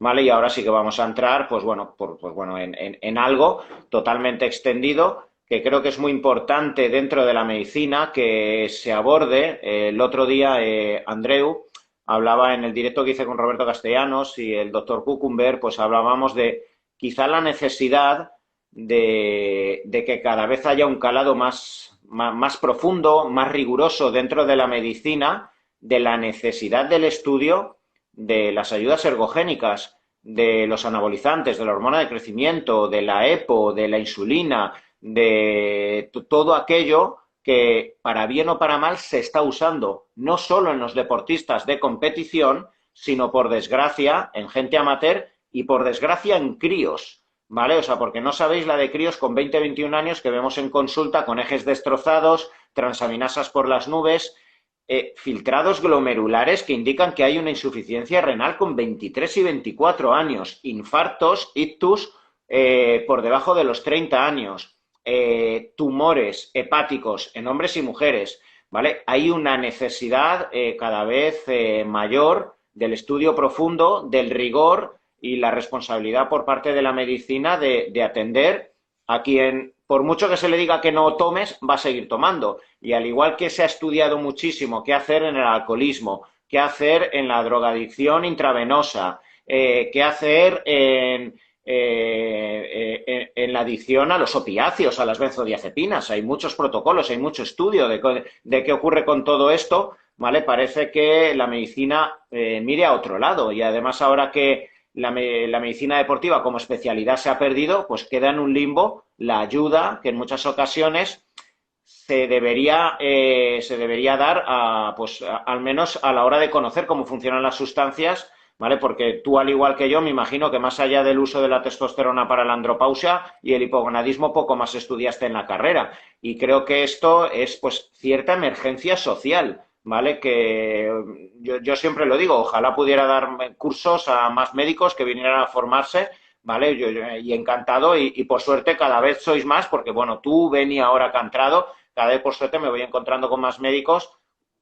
¿vale? Y ahora sí que vamos a entrar, pues bueno, pues bueno, en algo totalmente extendido que creo que es muy importante dentro de la medicina que se aborde. El otro día, Andreu hablaba en el directo que hice con Roberto Castellanos y el doctor Cucumber, pues hablábamos de quizá la necesidad de que cada vez haya un calado más profundo, más riguroso dentro de la medicina, de la necesidad del estudio de las ayudas ergogénicas, de los anabolizantes, de la hormona de crecimiento, de la EPO, de la insulina, de todo aquello que para bien o para mal se está usando, no solo en los deportistas de competición, sino por desgracia en gente amateur y por desgracia en críos. ¿Vale? O sea, porque no sabéis la de críos con 20, 21 años que vemos en consulta con ejes destrozados, transaminasas por las nubes, filtrados glomerulares que indican que hay una insuficiencia renal con 23 y 24 años, infartos, ictus por debajo de los 30 años, tumores hepáticos en hombres y mujeres, ¿vale? Hay una necesidad cada vez mayor del estudio profundo, del rigor y la responsabilidad por parte de la medicina de atender a quien, por mucho que se le diga que no tomes, va a seguir tomando. Y al igual que se ha estudiado muchísimo qué hacer en el alcoholismo, qué hacer en la drogadicción intravenosa, qué hacer en la adicción a los opiáceos, a las benzodiazepinas. Hay muchos protocolos, hay mucho estudio de qué ocurre con todo esto, ¿vale? Parece que la medicina mire a otro lado y además ahora que la medicina deportiva como especialidad se ha perdido, pues queda en un limbo la ayuda que en muchas ocasiones se debería dar pues, al menos a la hora de conocer cómo funcionan las sustancias, ¿vale? Porque tú, al igual que yo, me imagino que más allá del uso de la testosterona para la andropausia y el hipogonadismo, poco más estudiaste en la carrera. Y creo que esto es, pues, cierta emergencia social, ¿vale? Que yo siempre lo digo, ojalá pudiera dar cursos a más médicos que vinieran a formarse, ¿vale? Y encantado, y por suerte cada vez sois más, porque bueno, tú, Beni, ahora que ha entrado, cada vez por suerte me voy encontrando con más médicos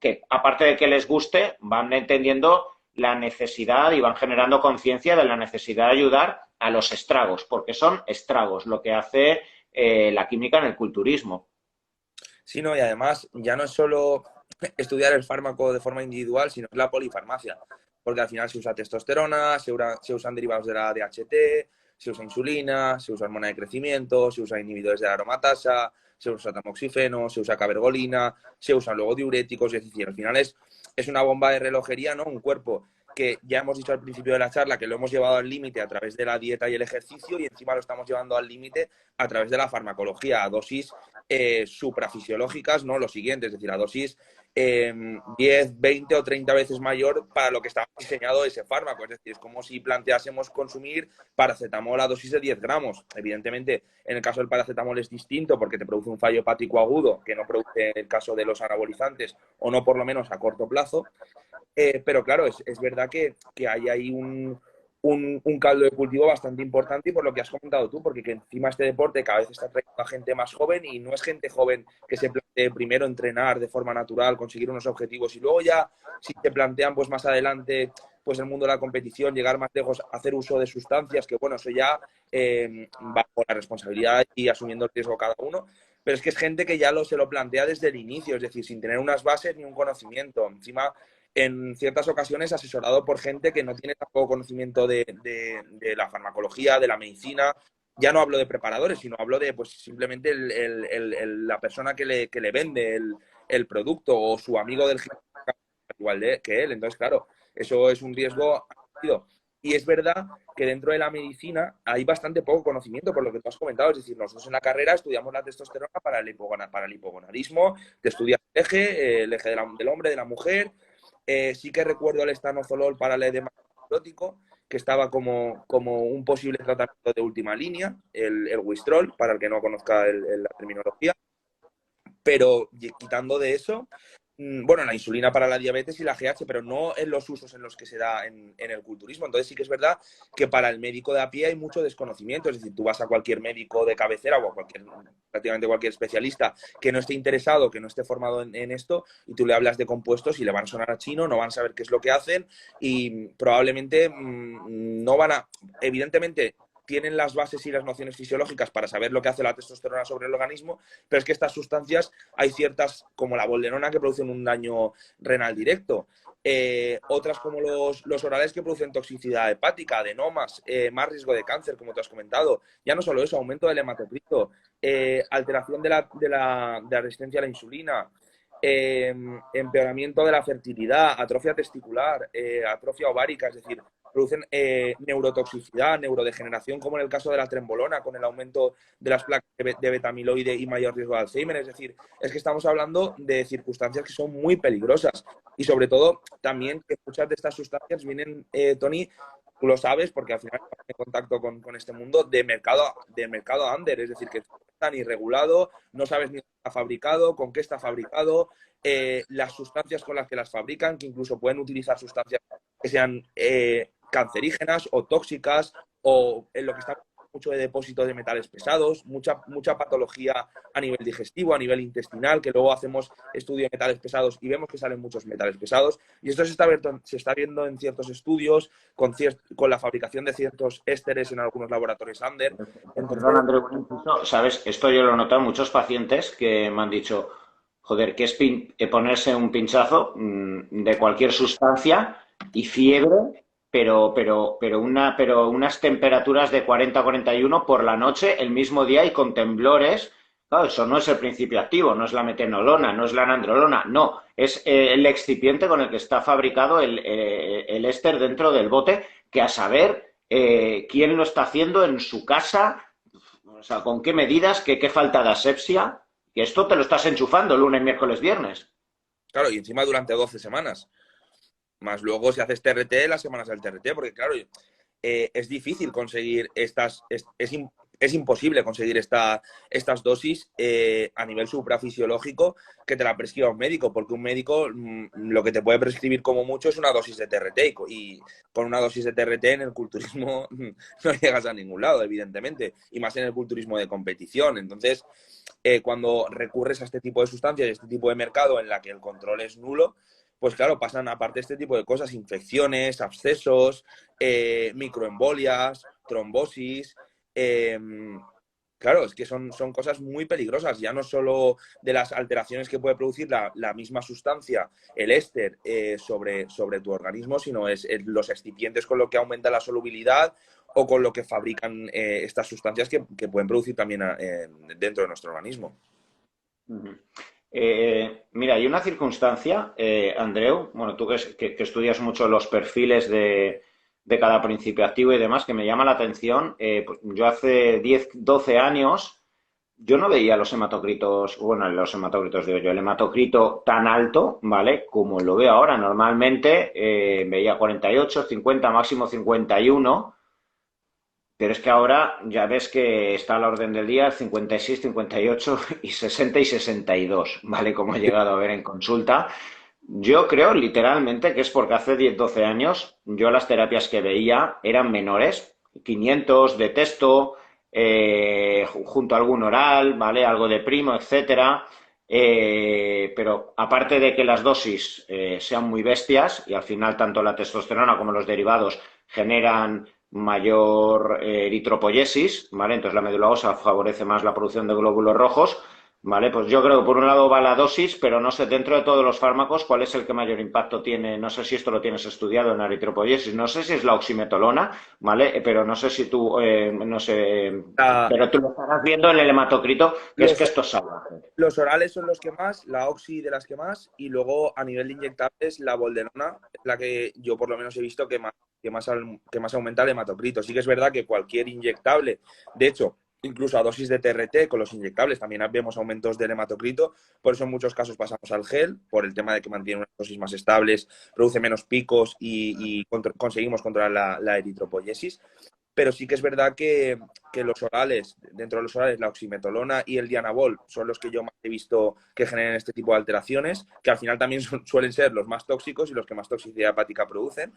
que, aparte de que les guste, van entendiendo la necesidad y van generando conciencia de la necesidad de ayudar a los estragos, porque son estragos lo que hace la química en el culturismo. Sí, no, y además ya no es solo estudiar el fármaco de forma individual, sino es la polifarmacia, porque al final se usa testosterona, se usan derivados de la DHT, se usa insulina, se usa hormona de crecimiento, se usa inhibidores de la aromatasa, se usa tamoxifeno, se usa cabergolina, se usan luego diuréticos, es decir, al final es una bomba de relojería, ¿no? Un cuerpo que ya hemos dicho al principio de la charla que lo hemos llevado al límite a través de la dieta y el ejercicio y encima lo estamos llevando al límite a través de la farmacología, a dosis suprafisiológicas, ¿no? Lo siguiente, es decir, a dosis 10, 20 o 30 veces mayor para lo que estaba diseñado ese fármaco. Es decir, es como si planteásemos consumir paracetamol a dosis de 10 gramos. Evidentemente, en el caso del paracetamol es distinto porque te produce un fallo hepático agudo que no produce en el caso de los anabolizantes o no por lo menos a corto plazo. Pero claro, es verdad que hay ahí un caldo de cultivo bastante importante y por lo que has comentado tú, porque que encima este deporte cada vez está trayendo a gente más joven y no es gente joven que se plantee primero entrenar de forma natural, conseguir unos objetivos y luego ya si te plantean pues más adelante pues el mundo de la competición, llegar más lejos, hacer uso de sustancias, que bueno, eso ya bajo la responsabilidad y asumiendo el riesgo cada uno, pero es que es gente que ya se lo plantea desde el inicio, es decir, sin tener unas bases ni un conocimiento. Encima, en ciertas ocasiones asesorado por gente que no tiene tampoco conocimiento de la farmacología, de la medicina. Ya no hablo de preparadores, sino hablo de pues simplemente la persona que le vende el producto o su amigo del gimnasio igual que él. Entonces, claro, eso es un riesgo añadido. Y es verdad que dentro de la medicina hay bastante poco conocimiento, por lo que tú has comentado. Es decir, nosotros en la carrera estudiamos la testosterona para el hipogonadismo, te estudias el eje del hombre, de la mujer. Sí que recuerdo el estanozolol para el edema necrótico, que estaba como un posible tratamiento de última línea, el Wistrol, para el que no conozca la terminología. Pero quitando de eso, bueno, la insulina para la diabetes y la GH, pero no en los usos en los que se da en el culturismo. Entonces sí que es verdad que para el médico de a pie hay mucho desconocimiento. Es decir, tú vas a cualquier médico de cabecera o a prácticamente cualquier especialista que no esté interesado, que no esté formado en esto, y tú le hablas de compuestos y le van a sonar a chino, no van a saber qué es lo que hacen y probablemente no van a... Evidentemente tienen las bases y las nociones fisiológicas para saber lo que hace la testosterona sobre el organismo, pero es que estas sustancias, hay ciertas, como la bolderona, que producen un daño renal directo. Otras como los orales que producen toxicidad hepática, adenomas, más riesgo de cáncer, como te has comentado. Ya no solo eso, aumento del hematocrito, alteración de la resistencia a la insulina, empeoramiento de la fertilidad, atrofia testicular, atrofia ovárica, es decir, producen neurotoxicidad, neurodegeneración, como en el caso de la trembolona, con el aumento de las placas de beta-amiloide y mayor riesgo de Alzheimer. Es decir, es que estamos hablando de circunstancias que son muy peligrosas y sobre todo también que muchas de estas sustancias vienen, Tony, tú lo sabes porque al final estás en contacto con este mundo de mercado under, es decir, que está ni regulado, no sabes ni dónde está fabricado, con qué está fabricado, las sustancias con las que las fabrican, que incluso pueden utilizar sustancias que sean cancerígenas o tóxicas, o en lo que está mucho de depósito de metales pesados, mucha patología a nivel digestivo, a nivel intestinal, que luego hacemos estudio de metales pesados y vemos que salen muchos metales pesados. Y esto se está viendo en ciertos estudios con la fabricación de ciertos ésteres en algunos laboratorios under. Perdón, Entonces, André, un inciso. ¿Sabes? Esto yo lo he notado en muchos pacientes que me han dicho, joder, que es ponerse un pinchazo de cualquier sustancia y fiebre, pero unas temperaturas de 40-41 por la noche el mismo día y con temblores. Claro, eso no es el principio activo, no es la metenolona, no es la nandrolona, no, es el excipiente con el que está fabricado el éster dentro del bote, que a saber quién lo está haciendo en su casa, o sea, con qué medidas, qué falta de asepsia, que esto te lo estás enchufando lunes, miércoles, viernes. claro, y encima durante 12 semanas. Más luego si haces TRT, las semanas del TRT, porque claro, es difícil conseguir es imposible conseguir estas dosis a nivel suprafisiológico que te la prescriba un médico, porque un médico lo que te puede prescribir como mucho es una dosis de TRT y con una dosis de TRT en el culturismo no llegas a ningún lado, evidentemente, y más en el culturismo de competición. Entonces, cuando recurres a este tipo de sustancias y este tipo de mercado en la que el control es nulo, pues claro, pasan aparte este tipo de cosas, infecciones, abscesos, microembolias, trombosis. eh, claro, es que son cosas muy peligrosas, ya no solo de las alteraciones que puede producir la misma sustancia, el éster, sobre tu organismo, sino es los excipientes con lo que aumenta la solubilidad o con lo que fabrican estas sustancias que pueden producir también dentro de nuestro organismo. Uh-huh. Mira, hay una circunstancia, Andreu, bueno, tú que estudias mucho los perfiles de cada principio activo y demás, que me llama la atención. Pues yo hace 10, 12 años, yo no veía los hematocritos, bueno, los hematocritos digo yo, el hematocrito tan alto, ¿vale? Como lo veo ahora. Normalmente veía 48, 50, máximo 51. Pero es que ahora ya ves que está a la orden del día 56, 58 y 60 y 62, ¿vale? Como he llegado a ver en consulta. Yo creo literalmente que es porque hace 10, 12 años yo las terapias que veía eran menores, 500 de testo, junto a algún oral, ¿vale? Algo de primo, etcétera. Pero aparte de que las dosis sean muy bestias y al final tanto la testosterona como los derivados generan mayor eritropoyesis, ¿vale? Entonces la médula ósea favorece más la producción de glóbulos rojos, ¿vale? Pues yo creo que por un lado va la dosis, pero no sé, dentro de todos los fármacos, ¿cuál es el que mayor impacto tiene? No sé si esto lo tienes estudiado en eritropoyesis, no sé si es la oximetolona, ¿vale? Pero no sé si tú, no sé, La- pero tú lo estarás viendo en el hematocrito, que es los, que esto es salvaje. los orales son los que más, la oxi de las que más, y luego a nivel de inyectables, la bolderona es la que yo por lo menos he visto que más aumenta el hematocrito. Sí que es verdad que cualquier inyectable, de hecho, incluso a dosis de TRT con los inyectables también vemos aumentos del hematocrito, por eso en muchos casos pasamos al gel, por el tema de que mantiene unas dosis más estables, produce menos picos y conseguimos controlar la eritropoyesis. pero sí que es verdad que los orales, dentro de los orales, la oximetolona y el dianabol son los que yo más he visto que generan este tipo de alteraciones, que al final también suelen ser los más tóxicos y los que más toxicidad hepática producen.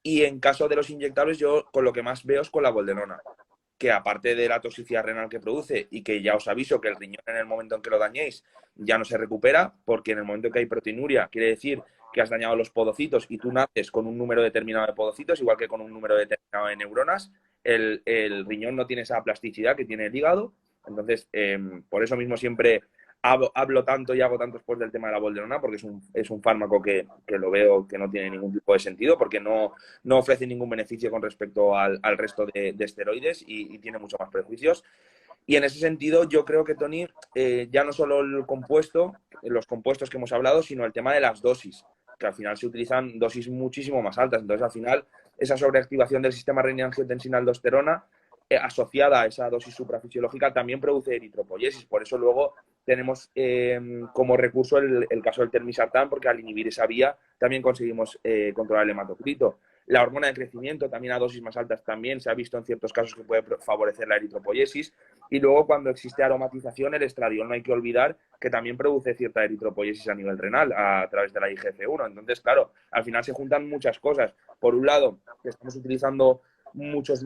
Y en caso de los inyectables, yo con lo que más veo es con la boldenona, que aparte de la toxicidad renal que produce y que ya os aviso que el riñón en el momento en que lo dañéis ya no se recupera, porque en el momento en que hay proteinuria quiere decir que has dañado los podocitos y tú naces con un número determinado de podocitos, igual que con un número determinado de neuronas, el riñón no tiene esa plasticidad que tiene el hígado. Entonces, por eso mismo siempre hablo tanto y hago tanto después del tema de la bolderona, porque es un fármaco que lo veo que no tiene ningún tipo de sentido, porque no ofrece ningún beneficio con respecto al resto de esteroides y tiene muchos más prejuicios. Y en ese sentido, yo creo que, Tony, ya no solo el compuesto, los compuestos que hemos hablado, sino el tema de las dosis, que al final se utilizan dosis muchísimo más altas. Entonces, al final, esa sobreactivación del sistema renina-angiotensina-aldosterona asociada a esa dosis suprafisiológica también produce eritropoyesis. Por eso luego tenemos como recurso el caso del telmisartán, porque al inhibir esa vía también conseguimos controlar el hematocrito. La hormona de crecimiento, también a dosis más altas, también se ha visto en ciertos casos que puede favorecer la eritropoyesis. Y luego, cuando existe aromatización, el estradiol no hay que olvidar que también produce cierta eritropoyesis a nivel renal a través de la IGF-1. Entonces, claro, al final se juntan muchas cosas. Por un lado, estamos utilizando muchos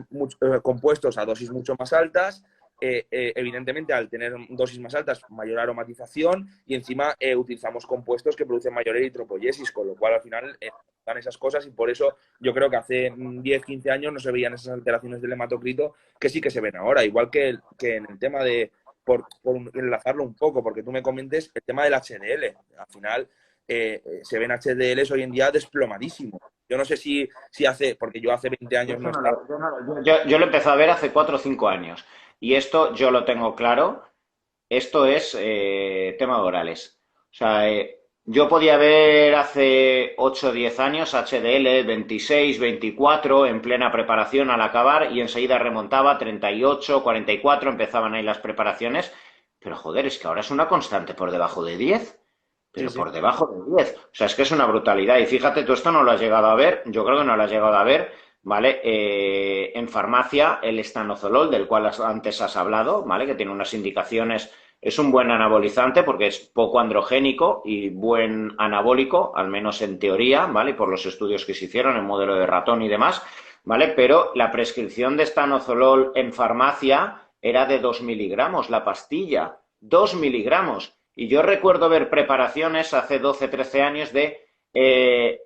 compuestos a dosis mucho más altas. Evidentemente, al tener dosis más altas, mayor aromatización y encima utilizamos compuestos que producen mayor eritropoyesis, con lo cual al final dan esas cosas y por eso yo creo que hace 10, 15 años no se veían esas alteraciones del hematocrito que sí que se ven ahora, igual que en el tema de, por enlazarlo un poco, porque tú me comentes el tema del HDL, al final se ven HDLs hoy en día desplomadísimos. Yo no sé si hace, porque yo hace 20 años no estaba. Yo lo empecé a ver hace 4 o 5 años. Y esto yo lo tengo claro. Esto es tema de orales. O sea, yo podía ver hace 8 o 10 años HDL 26, 24 en plena preparación al acabar y enseguida remontaba 38, 44, empezaban ahí las preparaciones. Pero joder, es que ahora es una constante por debajo de 10. Sí, Pero sí. por debajo de 10. O sea, es que es una brutalidad. Y fíjate, tú esto no lo has llegado a ver, yo creo que no lo has llegado a ver, ¿vale? En farmacia, el estanozolol, del cual antes has hablado, ¿vale? Que tiene unas indicaciones, es un buen anabolizante porque es poco androgénico y buen anabólico, al menos en teoría, ¿vale? Por los estudios que se hicieron en modelo de ratón y demás, ¿vale? Pero la prescripción de estanozolol en farmacia era de 2 miligramos la pastilla, 2 miligramos. Y yo recuerdo ver preparaciones hace 12, 13 años de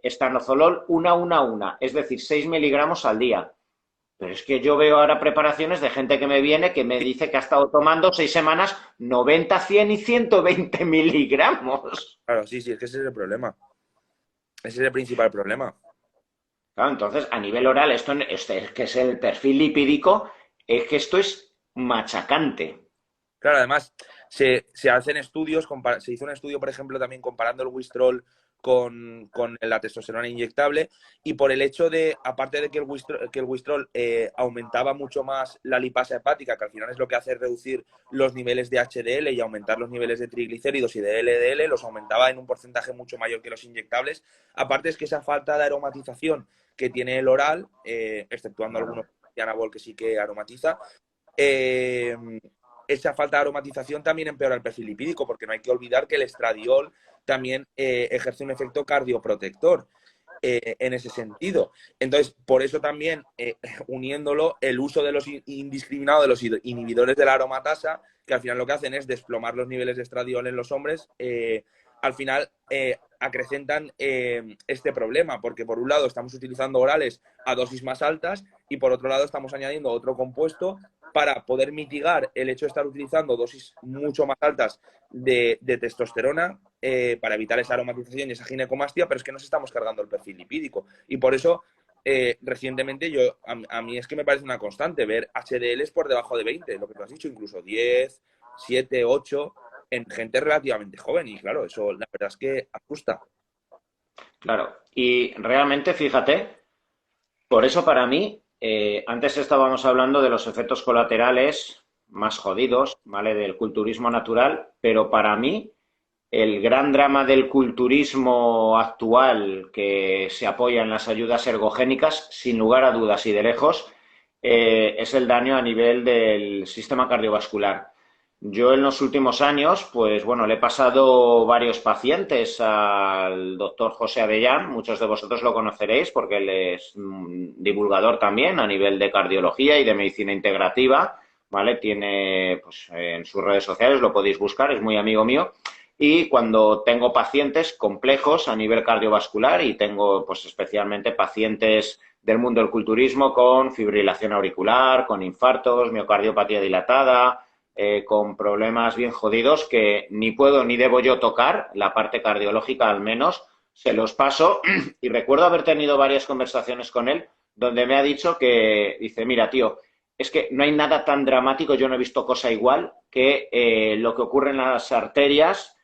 estanozolol 1, es decir, 6 miligramos al día. Pero es que yo veo ahora preparaciones de gente que me viene que me dice que ha estado tomando 6 semanas 90, 100 y 120 miligramos. Claro, sí, sí, es que ese es el problema. Ese es el principal problema. Claro, entonces, a nivel oral, esto es que es el perfil lipídico, es que esto es machacante. Claro, además, se hacen estudios, se hizo un estudio, por ejemplo, también comparando el Wistrol con la testosterona inyectable y por el hecho de, aparte de que el Wistrol aumentaba mucho más la lipasa hepática, que al final es lo que hace reducir los niveles de HDL y aumentar los niveles de triglicéridos y de LDL, los aumentaba en un porcentaje mucho mayor que los inyectables. Aparte es que esa falta de aromatización que tiene el oral, exceptuando algunos anabol que sí que aromatiza, eh, esa falta de aromatización también empeora el perfil lipídico, porque no hay que olvidar que el estradiol también ejerce un efecto cardioprotector en ese sentido. Entonces, por eso también, uniéndolo, el uso de los indiscriminado de los inhibidores de la aromatasa, que al final lo que hacen es desplomar los niveles de estradiol en los hombres, al final acrecentan este problema, porque por un lado estamos utilizando orales a dosis más altas y por otro lado estamos añadiendo otro compuesto para poder mitigar el hecho de estar utilizando dosis mucho más altas de testosterona para evitar esa aromatización y esa ginecomastia, pero es que nos estamos cargando el perfil lipídico. Y por eso, recientemente, a mí es que me parece una constante ver HDLs por debajo de 20, lo que tú has dicho, incluso 10, 7, 8, en gente relativamente joven. Y claro, eso la verdad es que asusta. Claro, y realmente, fíjate, por eso para mí, antes estábamos hablando de los efectos colaterales más jodidos, ¿vale? Del culturismo natural, pero para mí el gran drama del culturismo actual que se apoya en las ayudas ergogénicas, sin lugar a dudas y de lejos, es el daño a nivel del sistema cardiovascular. Yo en los últimos años, pues bueno, le he pasado varios pacientes al doctor José Avellán, muchos de vosotros lo conoceréis porque él es divulgador también a nivel de cardiología y de medicina integrativa, ¿vale? Tiene, pues en sus redes sociales, lo podéis buscar, es muy amigo mío. Y cuando tengo pacientes complejos a nivel cardiovascular y tengo pues especialmente pacientes del mundo del culturismo con fibrilación auricular, con infartos, miocardiopatía dilatada, con problemas bien jodidos que ni puedo ni debo yo tocar, la parte cardiológica al menos, se los paso y recuerdo haber tenido varias conversaciones con él donde me ha dicho que, dice, mira tío, es que no hay nada tan dramático, yo no he visto cosa igual que lo que ocurre en las arterias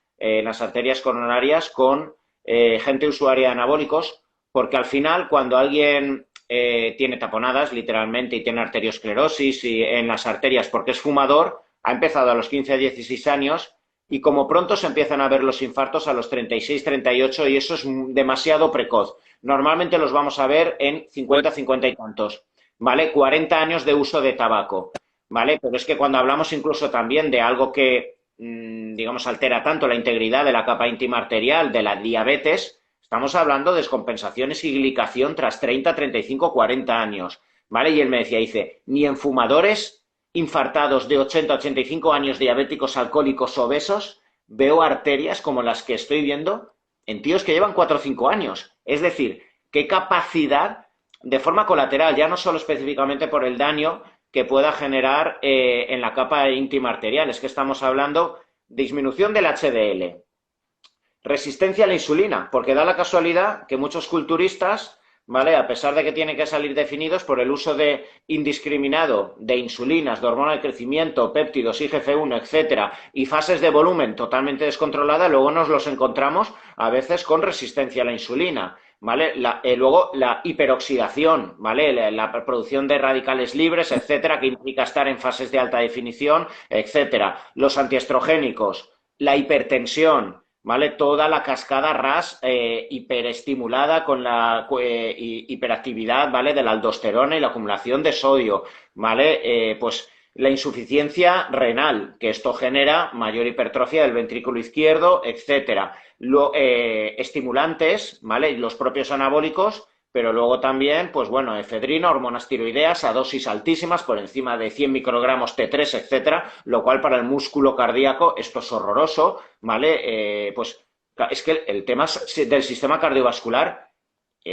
coronarias con gente usuaria de anabólicos, porque al final cuando alguien tiene taponadas literalmente y tiene arteriosclerosis y en las arterias porque es fumador, ha empezado a los 15 a 16 años y como pronto se empiezan a ver los infartos a los 36, 38 y eso es demasiado precoz. Normalmente los vamos a ver en 50, 50 y tantos, ¿vale? 40 años de uso de tabaco, ¿vale? Pero es que cuando hablamos incluso también de algo que, digamos, altera tanto la integridad de la capa íntima arterial, de la diabetes, estamos hablando de descompensaciones y glicación tras 30, 35, 40 años, ¿vale? Y él me decía, dice, ni en fumadores infartados de 80 a 85 años, diabéticos, alcohólicos, obesos, veo arterias como las que estoy viendo en tíos que llevan 4 o 5 años. Es decir, qué capacidad de forma colateral, ya no solo específicamente por el daño que pueda generar en la capa íntima arterial, es que estamos hablando de disminución del HDL, resistencia a la insulina, porque da la casualidad que muchos culturistas, ¿vale? A pesar de que tienen que salir definidos por el uso de indiscriminado de insulinas, de hormona de crecimiento, péptidos, IGF-1, etcétera, y fases de volumen totalmente descontroladas, luego nos los encontramos a veces con resistencia a la insulina. ¿Vale? Luego la hiperoxidación, ¿vale? La producción de radicales libres, etcétera, que implica estar en fases de alta definición, etcétera. Los antiestrogénicos, la hipertensión, ¿vale? Toda la cascada RAS hiperestimulada con la hiperactividad, ¿vale? De la aldosterona y la acumulación de sodio, ¿vale? Pues la insuficiencia renal, que esto genera mayor hipertrofia del ventrículo izquierdo, etcétera. Estimulantes, ¿vale? Los propios anabólicos, pero luego también, pues bueno, efedrina, hormonas tiroideas a dosis altísimas, por encima de 100 microgramos T3, etcétera, lo cual para el músculo cardíaco esto es horroroso, ¿vale? Pues es que el tema del sistema cardiovascular,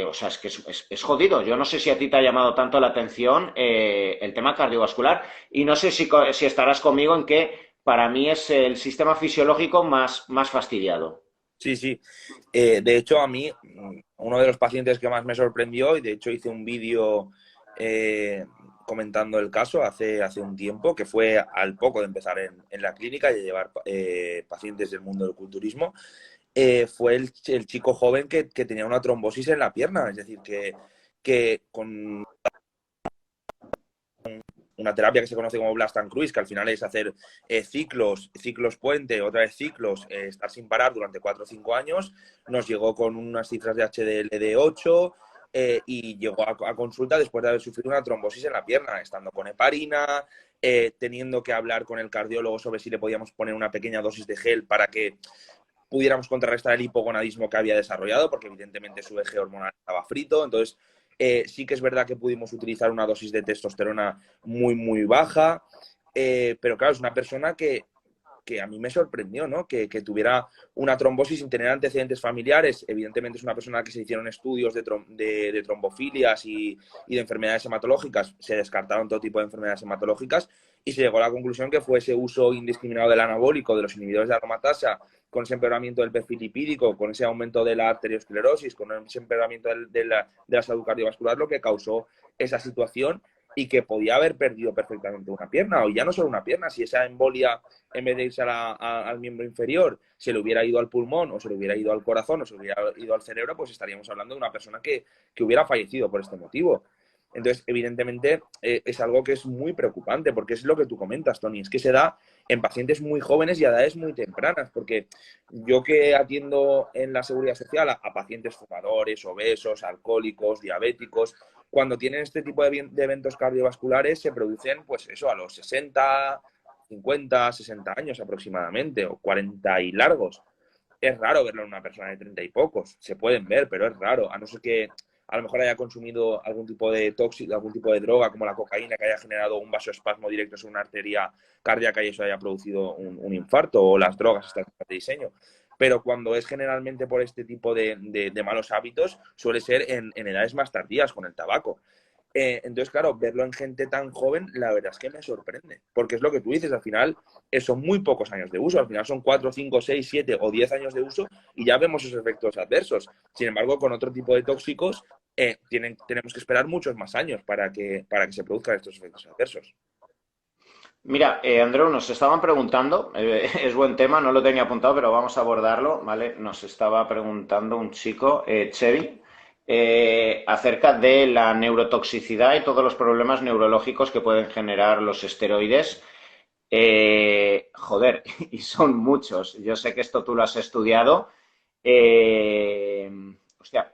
o sea, es que es jodido. Yo no sé si a ti te ha llamado tanto la atención el tema cardiovascular y no sé si estarás conmigo en que para mí es el sistema fisiológico más fastidiado. Sí, sí. De hecho, a mí, uno de los pacientes que más me sorprendió, y de hecho hice un vídeo eh, comentando el caso hace un tiempo, que fue al poco de empezar en la clínica y de llevar pacientes del mundo del culturismo, fue el chico joven que tenía una trombosis en la pierna. Es decir, que con una terapia que se conoce como Blast and Cruise, que al final es hacer ciclos puente, otra vez ciclos, estar sin parar durante 4 o 5 años, nos llegó con unas cifras de HDL de 8 y llegó a consulta después de haber sufrido una trombosis en la pierna, estando con heparina, teniendo que hablar con el cardiólogo sobre si le podíamos poner una pequeña dosis de gel para que pudiéramos contrarrestar el hipogonadismo que había desarrollado, porque evidentemente su eje hormonal estaba frito. Entonces, sí que es verdad que pudimos utilizar una dosis de testosterona muy, muy baja, pero claro, es una persona que a mí me sorprendió, ¿no? Que tuviera una trombosis sin tener antecedentes familiares. Evidentemente es una persona que se hicieron estudios de trombofilias y de enfermedades hematológicas. Se descartaron todo tipo de enfermedades hematológicas y se llegó a la conclusión que fue ese uso indiscriminado del anabólico, de los inhibidores de aromatasa, con ese empeoramiento del perfil lipídico, con ese aumento de la arteriosclerosis, con ese empeoramiento de la salud cardiovascular, lo que causó esa situación y que podía haber perdido perfectamente una pierna, o ya no solo una pierna, si esa embolia, en vez de irse al miembro inferior, se le hubiera ido al pulmón, o se le hubiera ido al corazón, o se le hubiera ido al cerebro, pues estaríamos hablando de una persona que hubiera fallecido por este motivo. Entonces, evidentemente, es algo que es muy preocupante, porque es lo que tú comentas, Tony, es que se da en pacientes muy jóvenes y a edades muy tempranas, porque yo que atiendo en la seguridad social a pacientes fumadores, obesos, alcohólicos, diabéticos, cuando tienen este tipo de eventos cardiovasculares se producen, pues eso, a los 60, 50, 60 años aproximadamente, o 40 y largos. Es raro verlo en una persona de 30 y pocos. Se pueden ver, pero es raro, a no ser que a lo mejor haya consumido algún tipo de tóxico, algún tipo de droga, como la cocaína, que haya generado un vasoespasmo directo sobre una arteria cardíaca y eso haya producido un infarto, o las drogas estas de diseño. Pero cuando es generalmente por este tipo de malos hábitos, suele ser en edades más tardías, con el tabaco. Entonces, claro, verlo en gente tan joven, la verdad es que me sorprende, porque es lo que tú dices, al final son muy pocos años de uso, al final son 4, 5, 6, 7 o 10 años de uso y ya vemos esos efectos adversos. Sin embargo, con otro tipo de tóxicos tenemos que esperar muchos más años para que se produzcan estos efectos adversos. Mira, Andreu, nos estaban preguntando, es buen tema, no lo tenía apuntado, pero vamos a abordarlo, ¿vale? Nos estaba preguntando un chico, Chevy, acerca de la neurotoxicidad y todos los problemas neurológicos que pueden generar los esteroides. Joder, y son muchos. Yo sé que esto tú lo has estudiado. Eh, Hostia,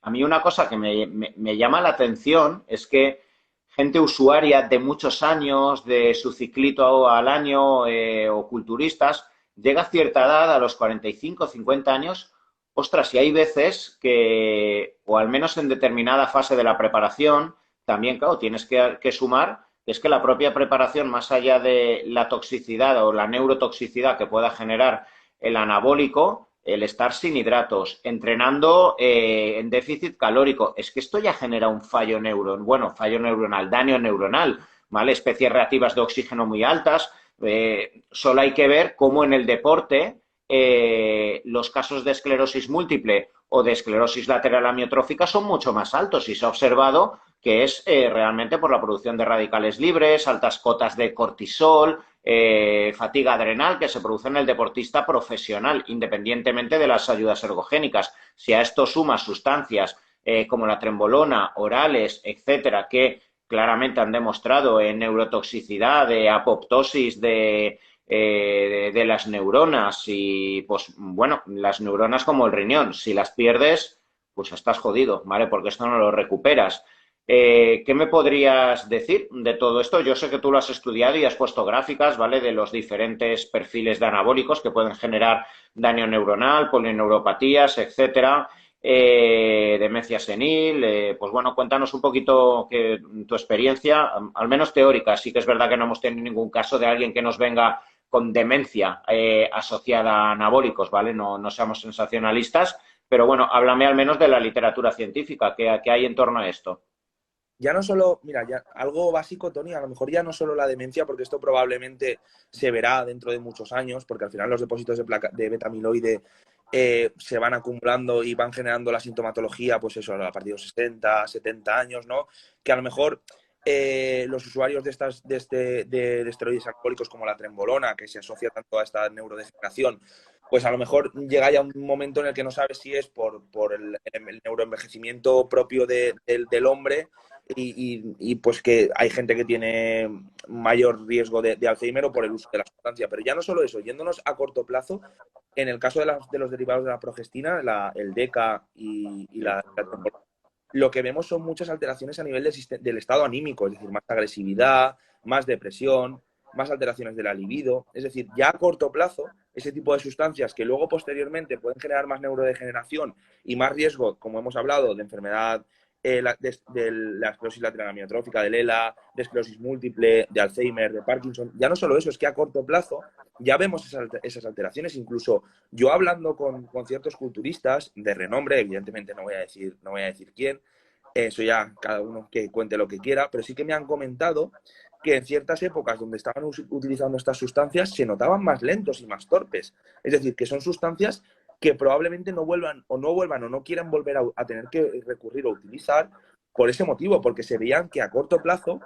a mí una cosa que me llama la atención es que gente usuaria de muchos años, de su ciclito al año, o culturistas, llega a cierta edad, a los 45, 50 años, ostras, y hay veces que, o al menos en determinada fase de la preparación, también, claro, tienes que sumar, es que la propia preparación, más allá de la toxicidad o la neurotoxicidad que pueda generar el anabólico, el estar sin hidratos, entrenando en déficit calórico, es que esto ya genera un fallo neuronal, bueno, fallo neuronal, daño neuronal, ¿vale? Especies reactivas de oxígeno muy altas. Solo hay que ver cómo en el deporte los casos de esclerosis múltiple o de esclerosis lateral amiotrófica son mucho más altos y se ha observado que es realmente por la producción de radicales libres, altas cotas de cortisol, fatiga adrenal que se produce en el deportista profesional, independientemente de las ayudas ergogénicas. Si a esto sumas sustancias como la trembolona, orales, etcétera, que claramente han demostrado neurotoxicidad, de apoptosis de las neuronas y, pues, bueno, las neuronas como el riñón, si las pierdes, pues estás jodido, ¿vale? Porque esto no lo recuperas. ¿Qué me podrías decir de todo esto? Yo sé que tú lo has estudiado y has puesto gráficas, ¿vale? De los diferentes perfiles de anabólicos que pueden generar daño neuronal, polineuropatías, etcétera, demencia senil. Pues bueno, cuéntanos un poquito tu experiencia, al menos teórica. Sí que es verdad que no hemos tenido ningún caso de alguien que nos venga con demencia asociada a anabólicos, ¿vale? No, no seamos sensacionalistas, pero bueno, háblame al menos de la literatura científica que hay en torno a esto. Ya no solo, mira, ya algo básico, Tony, a lo mejor ya no solo la demencia, porque esto probablemente se verá dentro de muchos años, porque al final los depósitos de beta-amiloide se van acumulando y van generando la sintomatología, pues eso, a partir de los 60, 70 años, ¿no? Que a lo mejor los usuarios de esteroides anabólicos como la trembolona, que se asocia tanto a esta neurodegeneración, pues a lo mejor llega ya un momento en el que no sabes si es por el neuroenvejecimiento propio del hombre pues que hay gente que tiene mayor riesgo de Alzheimer o por el uso de la sustancia. Pero ya no solo eso, yéndonos a corto plazo, en el caso de los derivados de la progestina, el DECA y la lo que vemos son muchas alteraciones a nivel del estado anímico, es decir, más agresividad, más depresión, más alteraciones de la libido. Es decir, ya a corto plazo, ese tipo de sustancias que luego posteriormente pueden generar más neurodegeneración y más riesgo, como hemos hablado, de enfermedad de la esclerosis lateral amiotrófica, del ELA, de esclerosis múltiple, de Alzheimer, de Parkinson. Ya no solo eso, es que a corto plazo ya vemos esas alteraciones. Incluso yo hablando con ciertos culturistas de renombre, evidentemente no voy a decir quién, eso ya cada uno que cuente lo que quiera, pero sí que me han comentado que en ciertas épocas donde estaban utilizando estas sustancias se notaban más lentos y más torpes. Es decir, que son sustancias que probablemente no vuelvan o no quieran volver a tener que recurrir o utilizar por ese motivo, porque se veían que a corto plazo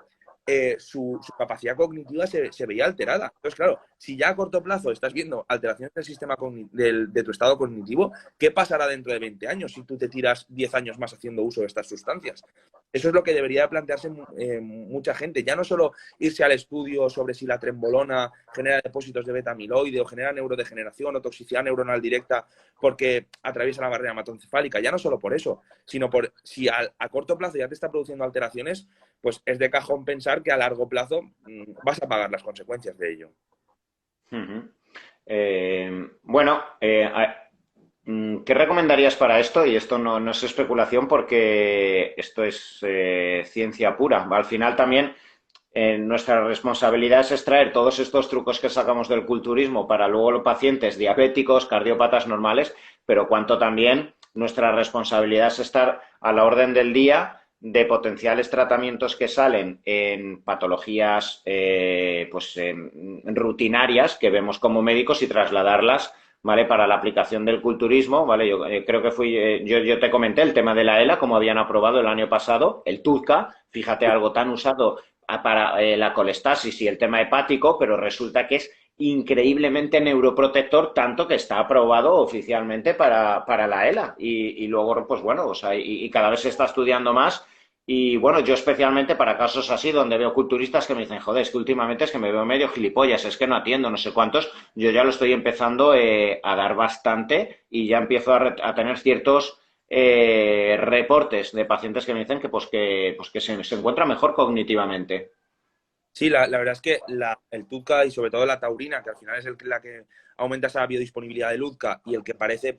su capacidad cognitiva se veía alterada. Entonces, claro, si ya a corto plazo estás viendo alteraciones del sistema de tu estado cognitivo, ¿qué pasará dentro de 20 años si tú te tiras 10 años más haciendo uso de estas sustancias? Eso es lo que debería plantearse mucha gente. Ya no solo irse al estudio sobre si la trembolona genera depósitos de beta-amiloide o genera neurodegeneración o toxicidad neuronal directa porque atraviesa la barrera hematoencefálica. Ya no solo por eso, sino por si a corto plazo ya te está produciendo alteraciones, pues es de cajón pensar que a largo plazo vas a pagar las consecuencias de ello. Uh-huh. Bueno, ¿qué recomendarías para esto? Y esto no es especulación porque esto es ciencia pura. Al final también nuestra responsabilidad es extraer todos estos trucos que sacamos del culturismo para luego los pacientes diabéticos, cardiópatas normales, pero cuanto también nuestra responsabilidad es estar a la orden del día de potenciales tratamientos que salen en patologías rutinarias que vemos como médicos y trasladarlas, ¿vale? Para la aplicación del culturismo, ¿vale? Yo creo que yo te comenté el tema de la ELA, como habían aprobado el año pasado, el TUDCA, fíjate, algo tan usado para la colestasis y el tema hepático, pero resulta que es increíblemente neuroprotector, tanto que está aprobado oficialmente para la ELA. Y luego, pues bueno, o sea, y cada vez se está estudiando más. Y bueno, yo especialmente para casos así, donde veo culturistas que me dicen, joder, es que últimamente es que me veo medio gilipollas, es que no atiendo, no sé cuántos, yo ya lo estoy empezando a dar bastante y ya empiezo a tener ciertos reportes de pacientes que me dicen que se encuentra mejor cognitivamente. Sí, la verdad es que el TUDCA y sobre todo la taurina, que al final es la que aumenta esa biodisponibilidad del UDCA y el que parece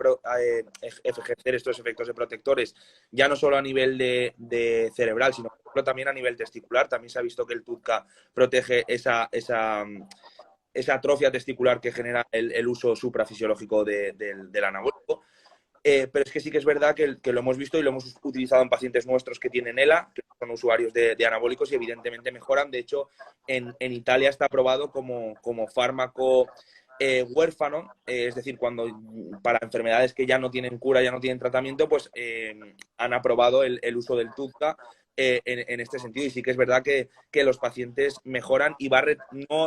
ejercer estos efectos de protectores, ya no solo a nivel de cerebral, sino por ejemplo, también a nivel testicular. También se ha visto que el TUDCA protege esa atrofia testicular que genera el uso suprafisiológico del anabólico. Pero es que sí que es verdad que lo hemos visto y lo hemos utilizado en pacientes nuestros que tienen ELA, que son usuarios de anabólicos y evidentemente mejoran. De hecho, en Italia está aprobado como fármaco huérfano, es decir, cuando para enfermedades que ya no tienen cura, ya no tienen tratamiento, pues han aprobado el uso del TUDCA en este sentido. Y sí que es verdad que los pacientes mejoran y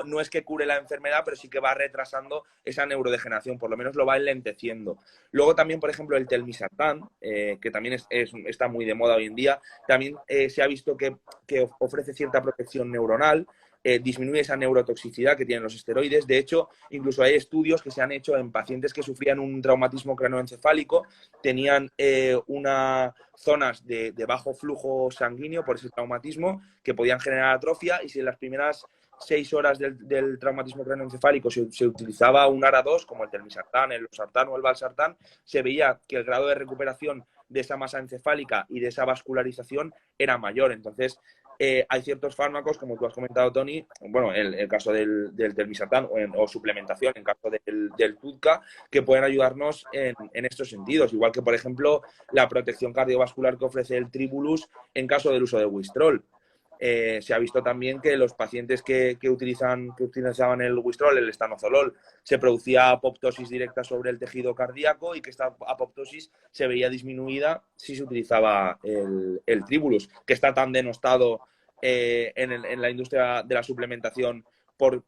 no es que cure la enfermedad, pero sí que va retrasando esa neurodegeneración, por lo menos lo va enlenteciendo. Luego también, por ejemplo, el telmisartán, que también está muy de moda hoy en día, también se ha visto que ofrece cierta protección neuronal, disminuye esa neurotoxicidad que tienen los esteroides. De hecho, incluso hay estudios que se han hecho en pacientes que sufrían un traumatismo cranoencefálico, tenían unas zonas de bajo flujo sanguíneo por ese traumatismo que podían generar atrofia, y si en las primeras 6 horas del traumatismo cranoencefálico se utilizaba un ARA2 como el telmisartán, el losartán o el valsartán, se veía que el grado de recuperación de esa masa encefálica y de esa vascularización era mayor. Entonces, hay ciertos fármacos, como tú has comentado, Tony, bueno, el caso del telmisartán o suplementación en caso del TUDCA, que pueden ayudarnos en estos sentidos. Igual que, por ejemplo, la protección cardiovascular que ofrece el Tribulus en caso del uso de Wistrol. Se ha visto también que los pacientes que utilizaban el Wistrol, el estanozolol, se producía apoptosis directa sobre el tejido cardíaco y que esta apoptosis se veía disminuida si se utilizaba el Tribulus, que está tan denostado en la industria de la suplementación por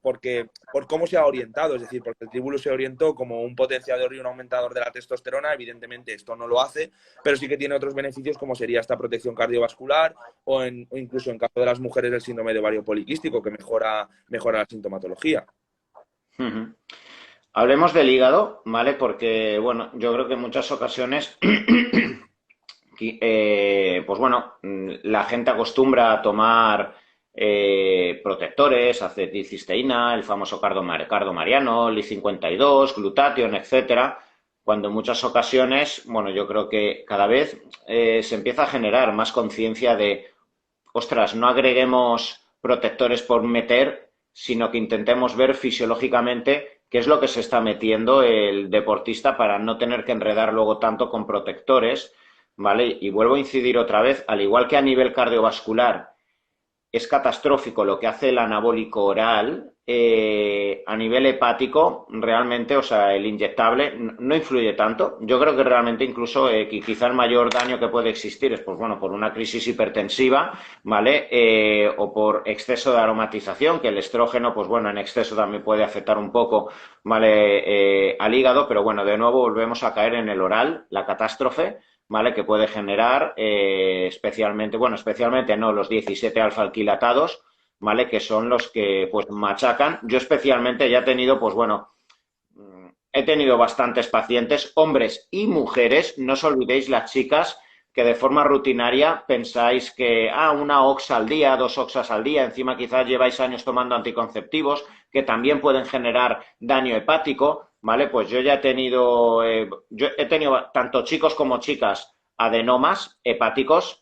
cómo se ha orientado, es decir, porque el Tribulus se orientó como un potenciador y un aumentador de la testosterona. Evidentemente esto no lo hace, pero sí que tiene otros beneficios, como sería esta protección cardiovascular o incluso en caso de las mujeres el síndrome de ovario poliquístico, que mejora la sintomatología. Uh-huh. Hablemos del hígado, ¿vale? Porque, bueno, yo creo que en muchas ocasiones, pues bueno, la gente acostumbra a tomar protectores, acetilcisteína, el famoso cardomariano, Li-52, glutatión, etcétera, cuando en muchas ocasiones, bueno, yo creo que cada vez se empieza a generar más conciencia de, ostras, no agreguemos protectores por meter, sino que intentemos ver fisiológicamente qué es lo que se está metiendo el deportista para no tener que enredar luego tanto con protectores, ¿vale? Y vuelvo a incidir otra vez, al igual que a nivel cardiovascular, es catastrófico lo que hace el anabólico oral. A nivel hepático, realmente, o sea, el inyectable no influye tanto. Yo creo que realmente incluso quizá el mayor daño que puede existir es, pues bueno, por una crisis hipertensiva, ¿vale? O por exceso de aromatización, que el estrógeno, pues bueno, en exceso también puede afectar un poco, ¿vale? Al hígado, pero bueno, de nuevo volvemos a caer en el oral, la catástrofe, ¿vale? Que puede generar especialmente, bueno, especialmente no los 17 alfa-alquilatados, ¿vale? Que son los que pues machacan. Yo especialmente ya he tenido, pues bueno, he tenido bastantes pacientes, hombres y mujeres, no os olvidéis las chicas que de forma rutinaria pensáis que una oxa al día, dos oxas al día, encima quizás lleváis años tomando anticonceptivos que también pueden generar daño hepático, ¿vale? Pues yo he tenido tanto chicos como chicas adenomas hepáticos,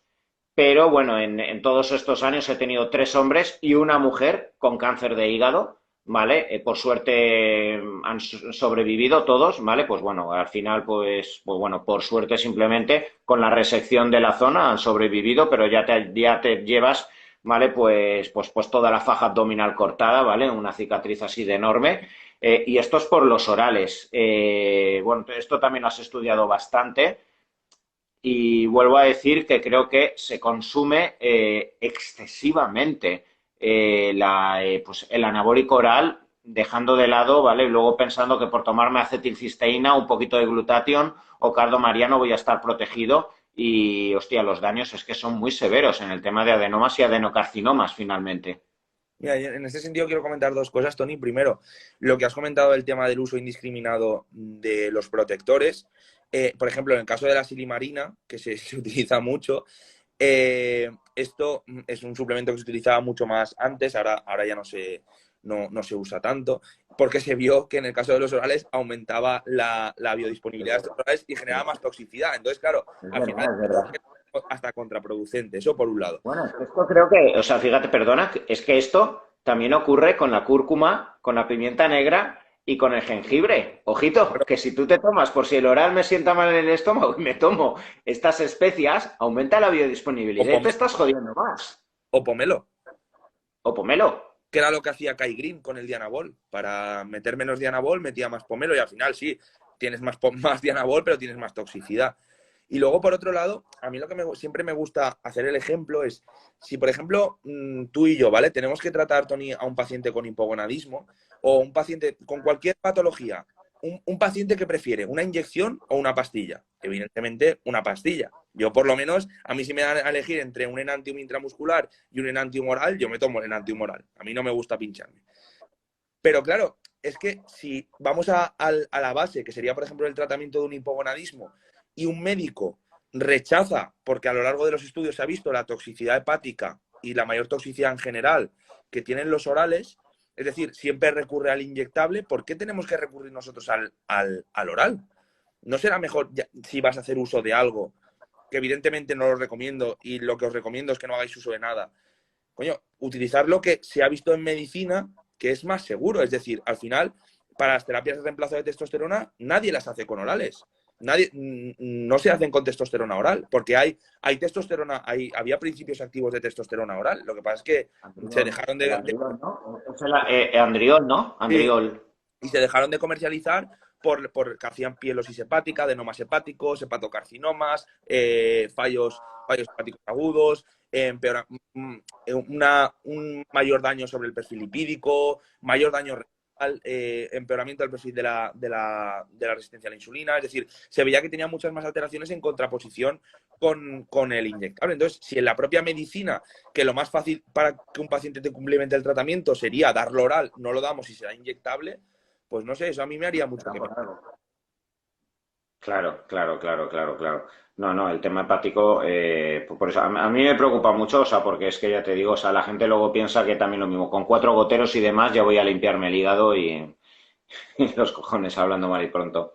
pero bueno, en todos estos años he tenido 3 hombres y una mujer con cáncer de hígado, ¿vale? Por suerte han sobrevivido todos, ¿vale? Pues bueno, al final, pues bueno, por suerte simplemente con la resección de la zona han sobrevivido, pero ya te llevas, ¿vale? Pues toda la faja abdominal cortada, ¿vale? Una cicatriz así de enorme. Y esto es por los orales. Bueno, esto también lo has estudiado bastante. Y vuelvo a decir que creo que se consume excesivamente pues el anabólico oral, dejando de lado, ¿vale? Luego pensando que por tomarme acetilcisteína, un poquito de glutatión o cardo mariano voy a estar protegido y, hostia, los daños es que son muy severos en el tema de adenomas y adenocarcinomas, finalmente. Mira, en este sentido quiero comentar dos cosas, Tony. Primero, lo que has comentado del tema del uso indiscriminado de los protectores. Por ejemplo, en el caso de la silimarina, que se utiliza mucho, esto es un suplemento que se utilizaba mucho más antes, ahora ya no se usa tanto, porque se vio que en el caso de los orales aumentaba la biodisponibilidad de estos orales y generaba más toxicidad. Entonces, claro, Es al final verdad, es verdad. hasta contraproducente, eso por un lado. Bueno, es que esto creo que, o sea, fíjate, perdona, es que esto también ocurre con la cúrcuma, con la pimienta negra y con el jengibre. Ojito, que si tú te tomas, por si el oral me sienta mal en el estómago y me tomo estas especias, aumenta la O, biodisponibilidad y te pome- estás jodiendo más. o pomelo, O pomelo. que era lo que hacía Kai Green con el Dianabol. Para meter menos Dianabol metía más pomelo y al final sí, tienes más Dianabol, pero tienes más toxicidad. Y luego, por otro lado, a mí lo que siempre me gusta hacer el ejemplo es, si por ejemplo tú y yo, ¿vale? Tenemos que tratar, Tony, a un paciente con hipogonadismo o un paciente con cualquier patología, un paciente que prefiere una inyección o una pastilla. Evidentemente, una pastilla. Yo, por lo menos, a mí si me dan a elegir entre un enantium intramuscular y un enantium oral, yo me tomo el enantium oral. A mí no me gusta pincharme. Pero claro, es que si vamos a la base, que sería, por ejemplo, el tratamiento de un hipogonadismo, y un médico rechaza, porque a lo largo de los estudios se ha visto la toxicidad hepática y la mayor toxicidad en general que tienen los orales, es decir, siempre recurre al inyectable, ¿por qué tenemos que recurrir nosotros al oral? ¿No será mejor si vas a hacer uso de algo, que evidentemente no lo recomiendo y lo que os recomiendo es que no hagáis uso de nada? Coño, utilizar lo que se ha visto en medicina que es más seguro. Es decir, al final, para las terapias de reemplazo de testosterona, nadie las hace con orales. No se hacen con testosterona oral, porque hay testosterona, había principios activos de testosterona oral. Lo que pasa es que se Andriol, dejaron el Andriol, ¿no? Es el Andriol, ¿no? sí, Andriol. y se dejaron de comercializar porque hacían pielosis hepática, adenomas hepáticos, hepatocarcinomas, fallos hepáticos agudos, un mayor daño sobre el perfil lipídico, mayor daño renal, empeoramiento del perfil de la resistencia a la insulina. Es decir, se veía que tenía muchas más alteraciones en contraposición con el inyectable. Entonces, si en la propia medicina, que lo más fácil para que un paciente te complemente el tratamiento sería darlo oral, no lo damos y será inyectable, pues no sé, eso a mí me haría mucho que pensar. Claro, claro, claro, claro, claro. No, no, el tema hepático, por eso, a mí me preocupa mucho, o sea, porque es que ya te digo, o sea, la gente luego piensa que también lo mismo, con 4 goteros y demás ya voy a limpiarme el hígado y los cojones hablando mal y pronto.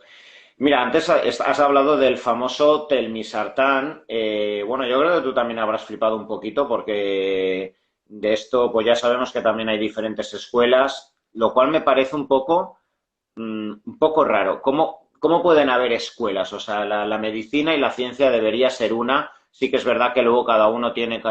Mira, antes has hablado del famoso telmisartán. Bueno, yo creo que tú también habrás flipado un poquito porque de esto, pues ya sabemos que también hay diferentes escuelas, lo cual me parece un poco raro. ¿Cómo pueden haber escuelas? O sea, la medicina y la ciencia debería ser una. Sí que es verdad que luego cada uno tiene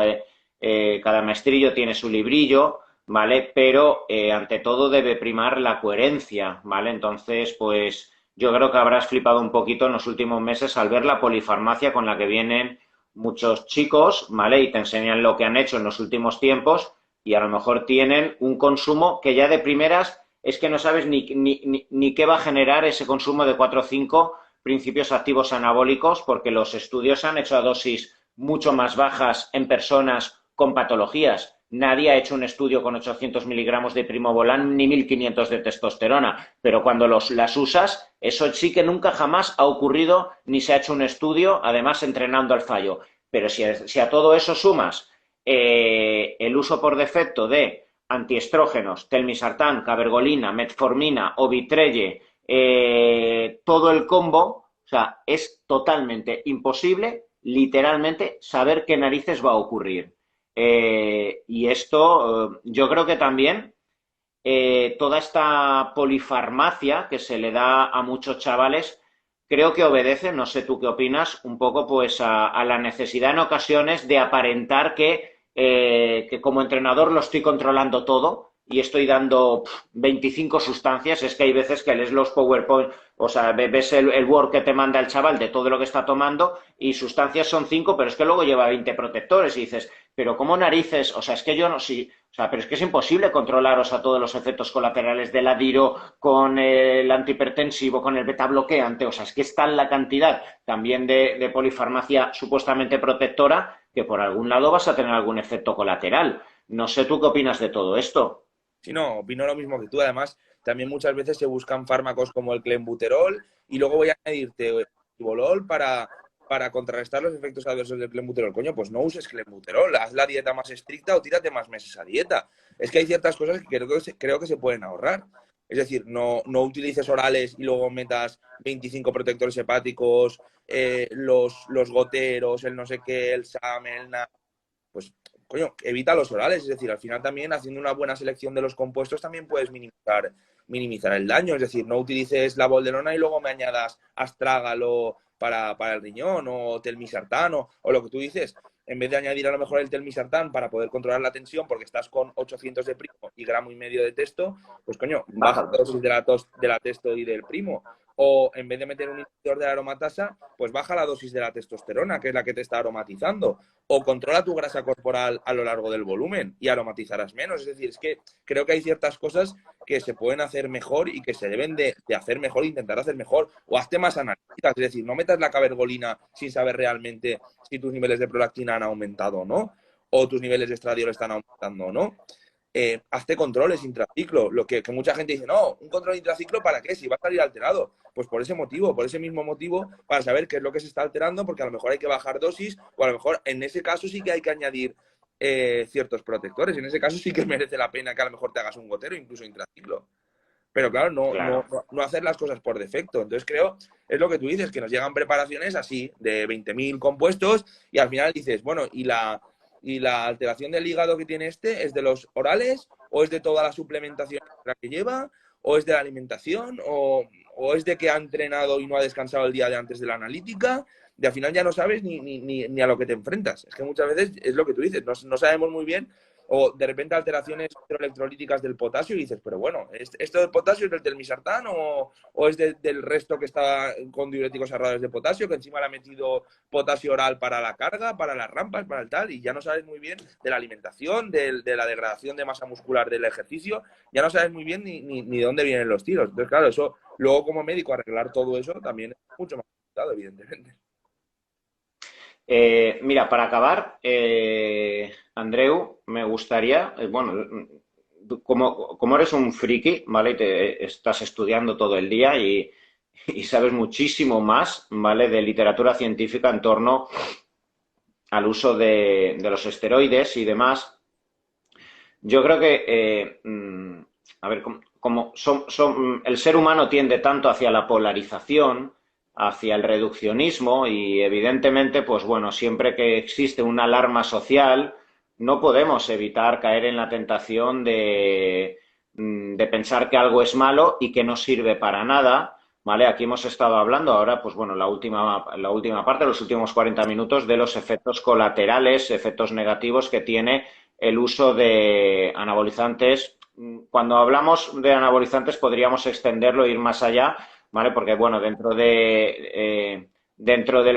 cada maestrillo tiene su librillo, ¿vale? Pero ante todo debe primar la coherencia, ¿vale? Entonces, pues yo creo que habrás flipado un poquito en los últimos meses al ver la polifarmacia con la que vienen muchos chicos, ¿vale? Y te enseñan lo que han hecho en los últimos tiempos y a lo mejor tienen un consumo que ya de primeras es que no sabes ni qué va a generar ese consumo de 4 o 5 principios activos anabólicos porque los estudios se han hecho a dosis mucho más bajas en personas con patologías. Nadie ha hecho un estudio con 800 miligramos de primobolan ni 1500 de testosterona, pero cuando las usas, eso sí que nunca jamás ha ocurrido ni se ha hecho un estudio, además entrenando al fallo. Pero si a todo eso sumas el uso por defecto de antiestrógenos, telmisartán, cabergolina, metformina, ovitrelle, todo el combo, o sea, es totalmente imposible, literalmente, saber qué narices va a ocurrir. Y esto, yo creo que también toda esta polifarmacia que se le da a muchos chavales, creo que obedece, no sé tú qué opinas, un poco pues a la necesidad en ocasiones de aparentar que como entrenador lo estoy controlando todo y estoy dando 25 sustancias. Es que hay veces que lees los PowerPoint, o sea, ves el Word que te manda el chaval de todo lo que está tomando y sustancias son 5, pero es que luego lleva 20 protectores y dices, pero ¿cómo narices? O sea, es que yo no, si, o sea, pero es que es imposible controlaros a todos los efectos colaterales del adiro con el antihipertensivo, con el beta bloqueante. O sea, es que está en la cantidad también de polifarmacia supuestamente protectora que por algún lado vas a tener algún efecto colateral. No sé tú qué opinas de todo esto. Sí, no, opino lo mismo que tú. Además, también muchas veces se buscan fármacos como el clenbuterol y luego voy a añadirte tibolol para contrarrestar los efectos adversos del clenbuterol. Coño, pues no uses clenbuterol, haz la dieta más estricta o tírate más meses a dieta. Es que hay ciertas cosas que creo que se pueden ahorrar. Es decir, no utilices orales y luego metas 25 protectores hepáticos, los goteros, el no sé qué, el SAM, el NA, pues, coño, evita los orales. Es decir, al final también haciendo una buena selección de los compuestos también puedes minimizar el daño. Es decir, no utilices la bolderona y luego me añadas astrágalo para el riñón o telmisartán o lo que tú dices. En vez de añadir a lo mejor el telmisartán para poder controlar la tensión porque estás con 800 de primo y gramo y medio de testo, pues coño, baja la Bájalo. dosis de la testo y del primo. O en vez de meter un inhibidor de la aromatasa, pues baja la dosis de la testosterona, que es la que te está aromatizando. O controla tu grasa corporal a lo largo del volumen y aromatizarás menos. Es decir, es que creo que hay ciertas cosas que se pueden hacer mejor y que se deben de hacer mejor, intentar hacer mejor. O hazte más analíticas, es decir, no metas la cabergolina sin saber realmente si tus niveles de prolactina han aumentado o no, o tus niveles de estradiol están aumentando o no. Hazte controles intraciclo. Lo que mucha gente dice, no, un control intraciclo ¿para qué? Si va a salir alterado. Pues por ese motivo, por ese mismo motivo, para saber qué es lo que se está alterando, porque a lo mejor hay que bajar dosis, o a lo mejor en ese caso sí que hay que añadir ciertos protectores. En ese caso sí que merece la pena que a lo mejor te hagas un gotero, incluso intraciclo. Pero claro, Claro. no hacer las cosas por defecto. Entonces creo, es lo que tú dices, que nos llegan preparaciones así, de 20.000 compuestos, y al final dices, bueno, ¿y la alteración del hígado que tiene este es de los orales o es de toda la suplementación que lleva o es de la alimentación o es de que ha entrenado y no ha descansado el día de antes de la analítica? Y al final ya no sabes ni a lo que te enfrentas. Es que muchas veces es lo que tú dices, no sabemos muy bien o de repente alteraciones electrolíticas del potasio y dices, pero bueno, ¿esto del potasio es del telmisartán o es del resto que está con diuréticos cerrados de potasio, que encima le ha metido potasio oral para la carga, para las rampas, para el tal, y ya no sabes muy bien de la alimentación, de la degradación de masa muscular del ejercicio, ya no sabes muy bien ni de dónde vienen los tiros. Entonces, claro, eso, luego como médico arreglar todo eso también es mucho más complicado, evidentemente. Mira, para acabar, Andreu, me gustaría, bueno, como eres un friki, ¿vale? Y te estás estudiando todo el día y sabes muchísimo más, ¿vale? De literatura científica en torno al uso de los esteroides y demás. Yo creo que, a ver, como el ser humano tiende tanto hacia la polarización, hacia el reduccionismo y evidentemente, pues bueno, siempre que existe una alarma social, no podemos evitar caer en la tentación de pensar que algo es malo y que no sirve para nada, ¿vale? Aquí hemos estado hablando ahora, pues bueno, la última parte, los últimos 40 minutos, de los efectos colaterales, efectos negativos que tiene el uso de anabolizantes. Cuando hablamos de anabolizantes podríamos extenderlo e ir más allá, ¿vale? Porque, bueno, dentro del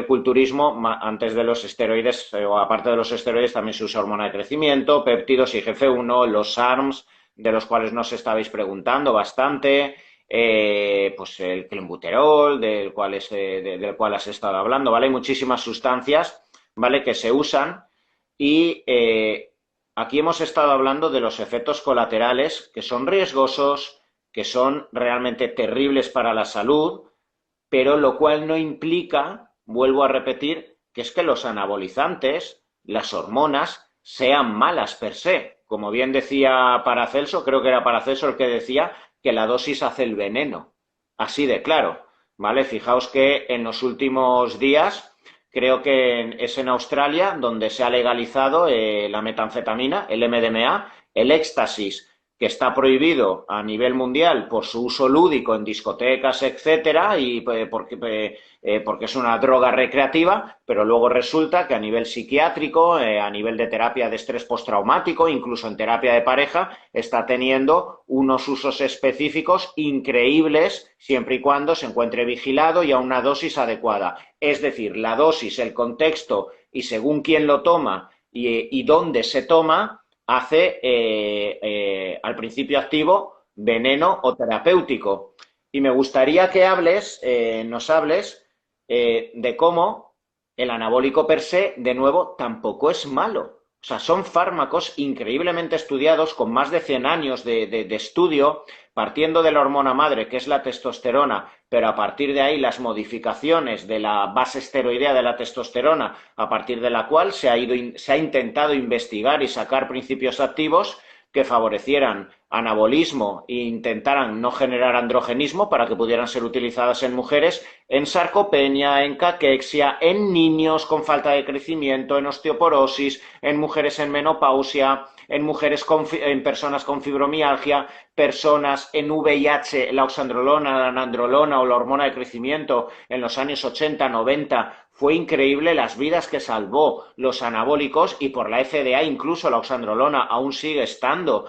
culturismo, antes de los esteroides, o aparte de los esteroides, también se usa hormona de crecimiento, péptidos, IGF-1, los ARMS, de los cuales nos estabais preguntando bastante, pues el clenbuterol, del cual has estado hablando, ¿vale? Hay muchísimas sustancias, ¿vale? Que se usan y aquí hemos estado hablando de los efectos colaterales que son riesgosos, que son realmente terribles para la salud, pero lo cual no implica, vuelvo a repetir, que es que los anabolizantes, las hormonas, sean malas per se. Como bien decía Paracelso, creo que era Paracelso el que decía que la dosis hace el veneno. Así de claro, ¿vale? Fijaos que en los últimos días, creo que es en Australia donde se ha legalizado la metanfetamina, el MDMA, el éxtasis, que está prohibido a nivel mundial por su uso lúdico en discotecas, etcétera, y porque es una droga recreativa, pero luego resulta que a nivel psiquiátrico, a nivel de terapia de estrés postraumático, incluso en terapia de pareja, está teniendo unos usos específicos increíbles siempre y cuando se encuentre vigilado y a una dosis adecuada. Es decir, la dosis, el contexto y según quién lo toma y dónde se toma, hace al principio activo veneno o terapéutico. Y me gustaría que nos hables de cómo el anabólico per se, de nuevo, tampoco es malo. O sea, son fármacos increíblemente estudiados con más de 100 años de estudio, partiendo de la hormona madre, que es la testosterona, pero a partir de ahí las modificaciones de la base esteroidea de la testosterona, a partir de la cual se ha intentado investigar y sacar principios activos que favorecieran anabolismo e intentaran no generar androgenismo para que pudieran ser utilizadas en mujeres en sarcopenia, en caquexia, en niños con falta de crecimiento, en osteoporosis, en mujeres en menopausia, en personas con fibromialgia, personas en VIH, la oxandrolona, la nandrolona o la hormona de crecimiento en los años 80, 90. Fue increíble las vidas que salvó los anabólicos y por la FDA incluso la oxandrolona aún sigue estando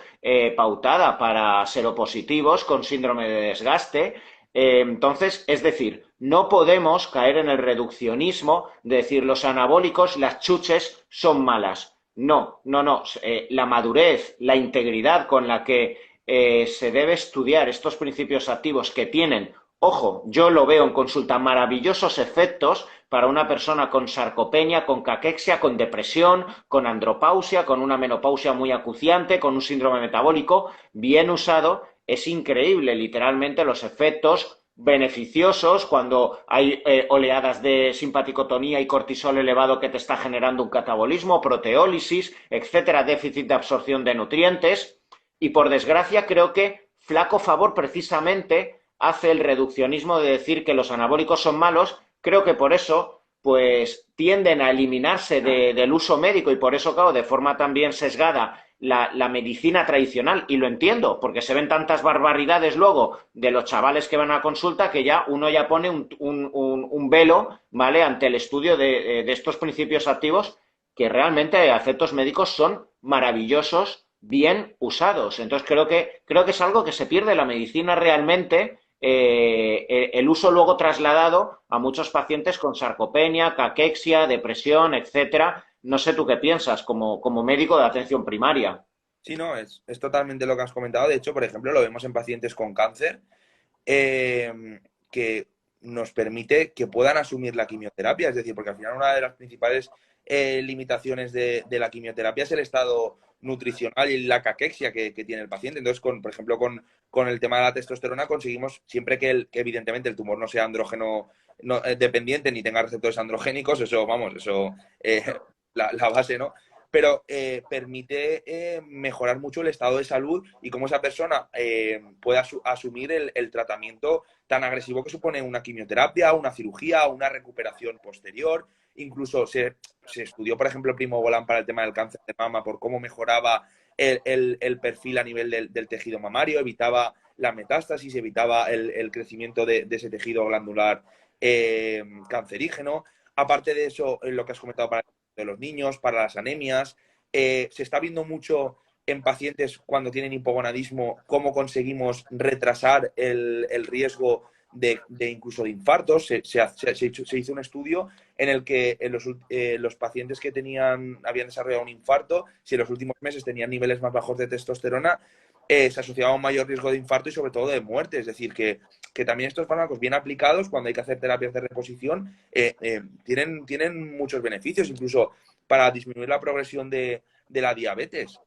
pautada para seropositivos con síndrome de desgaste. Entonces, es decir, no podemos caer en el reduccionismo de decir los anabólicos, las chuches son malas. No, no, no. La madurez, la integridad con la que se debe estudiar estos principios activos que tienen, ojo, yo lo veo en consulta, maravillosos efectos para una persona con sarcopenia, con caquexia, con depresión, con andropausia, con una menopausia muy acuciante, con un síndrome metabólico, bien usado, es increíble literalmente los efectos beneficiosos cuando hay oleadas de simpaticotonía y cortisol elevado que te está generando un catabolismo, proteólisis, etcétera, déficit de absorción de nutrientes. Y por desgracia creo que flaco favor precisamente hace el reduccionismo de decir que los anabólicos son malos. Creo que por eso pues tienden a eliminarse del uso médico y por eso, claro, de forma también sesgada la medicina tradicional, y lo entiendo, porque se ven tantas barbaridades luego de los chavales que van a consulta que ya uno ya pone un velo, ¿vale?, ante el estudio de estos principios activos que realmente a efectos médicos son maravillosos, bien usados. Entonces creo que es algo que se pierde en la medicina realmente, el uso luego trasladado a muchos pacientes con sarcopenia, caquexia, depresión, etcétera. No sé tú qué piensas como médico de atención primaria. Sí, no, es totalmente lo que has comentado. De hecho, por ejemplo, lo vemos en pacientes con cáncer, que nos permite que puedan asumir la quimioterapia. Es decir, porque al final una de las principales limitaciones de la quimioterapia es el estado nutricional y la caquexia que tiene el paciente. Entonces, por ejemplo, con el tema de la testosterona conseguimos, siempre que evidentemente el tumor no sea andrógeno dependiente ni tenga receptores androgénicos, eso, vamos, eso, la base, ¿no? Pero permite mejorar mucho el estado de salud y cómo esa persona puede asumir el tratamiento tan agresivo que supone una quimioterapia, una cirugía, una recuperación posterior. Incluso se estudió, por ejemplo, Primo Volán para el tema del cáncer de mama por cómo mejoraba el perfil a nivel del tejido mamario, evitaba la metástasis, evitaba el crecimiento de ese tejido glandular cancerígeno. Aparte de eso, lo que has comentado para de los niños, para las anemias, se está viendo mucho en pacientes cuando tienen hipogonadismo cómo conseguimos retrasar el riesgo de incluso de infartos. Se hizo un estudio en el que los pacientes que habían desarrollado un infarto, si en los últimos meses tenían niveles más bajos de testosterona, se asociaba a un mayor riesgo de infarto y sobre todo de muerte. Es decir, que también estos fármacos bien aplicados, cuando hay que hacer terapias de reposición, tienen muchos beneficios, incluso para disminuir la progresión de la diabetes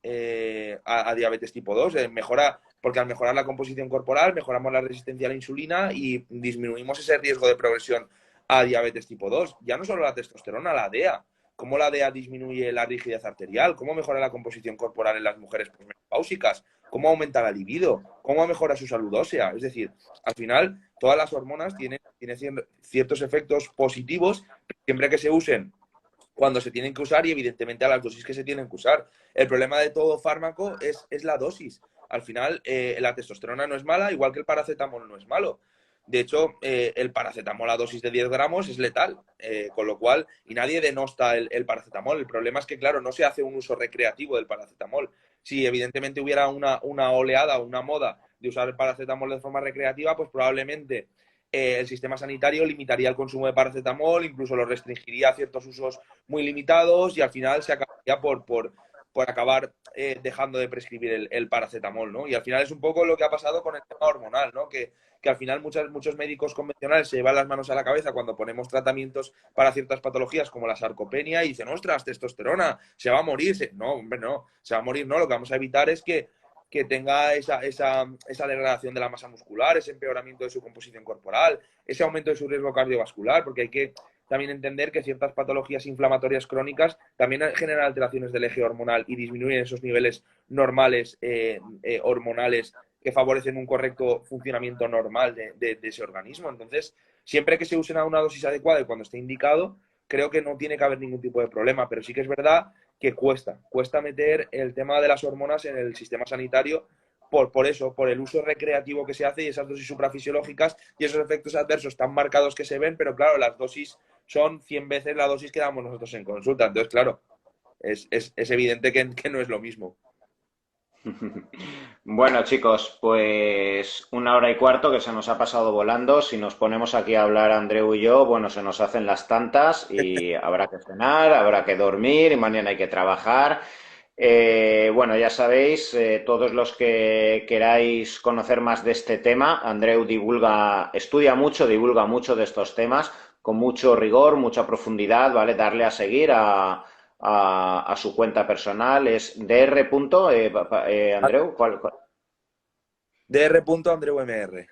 a diabetes tipo 2. Mejora, porque al mejorar la composición corporal, mejoramos la resistencia a la insulina y disminuimos ese riesgo de progresión a diabetes tipo 2. Ya no solo la testosterona, la DEA. Cómo la DEA disminuye la rigidez arterial, cómo mejora la composición corporal en las mujeres posmenopáusicas, cómo aumenta la libido, cómo mejora su salud ósea. Es decir, al final, todas las hormonas tienen ciertos efectos positivos siempre que se usen cuando se tienen que usar y evidentemente a las dosis que se tienen que usar. El problema de todo fármaco es la dosis. Al final, la testosterona no es mala, igual que el paracetamol no es malo. De hecho, el paracetamol a dosis de 10 gramos es letal, con lo cual, y nadie denosta el paracetamol. El problema es que, claro, no se hace un uso recreativo del paracetamol. Si evidentemente hubiera una oleada o una moda de usar el paracetamol de forma recreativa, pues probablemente el sistema sanitario limitaría el consumo de paracetamol, incluso lo restringiría a ciertos usos muy limitados y al final se acabaría por acabar dejando de prescribir el paracetamol, ¿no? Y al final es un poco lo que ha pasado con el tema hormonal, ¿no? Que al final muchos médicos convencionales se llevan las manos a la cabeza cuando ponemos tratamientos para ciertas patologías como la sarcopenia y dicen, ostras, testosterona, se va a morir. No, hombre, no, se va a morir, no. Lo que vamos a evitar es que tenga esa degradación de la masa muscular, ese empeoramiento de su composición corporal, ese aumento de su riesgo cardiovascular, porque hay que también entender que ciertas patologías inflamatorias crónicas también generan alteraciones del eje hormonal y disminuyen esos niveles normales hormonales que favorecen un correcto funcionamiento normal de ese organismo. Entonces, siempre que se usen a una dosis adecuada y cuando esté indicado, creo que no tiene que haber ningún tipo de problema, pero sí que es verdad que cuesta meter el tema de las hormonas en el sistema sanitario por eso, por el uso recreativo que se hace y esas dosis suprafisiológicas y esos efectos adversos tan marcados que se ven, pero claro, las dosis son 100 veces la dosis que damos nosotros en consulta. Entonces, claro, es evidente que no es lo mismo. Bueno, chicos, pues 1 hora y cuarto que se nos ha pasado volando. Si nos ponemos aquí a hablar Andreu y yo, bueno, se nos hacen las tantas y habrá que cenar, habrá que dormir y mañana hay que trabajar. Bueno, ya sabéis, todos los que queráis conocer más de este tema, Andreu estudia mucho, divulga mucho de estos temas, con mucho rigor, mucha profundidad, ¿vale? Darle a seguir a su cuenta personal, es dr. Andreu, Dr. Andreu MR.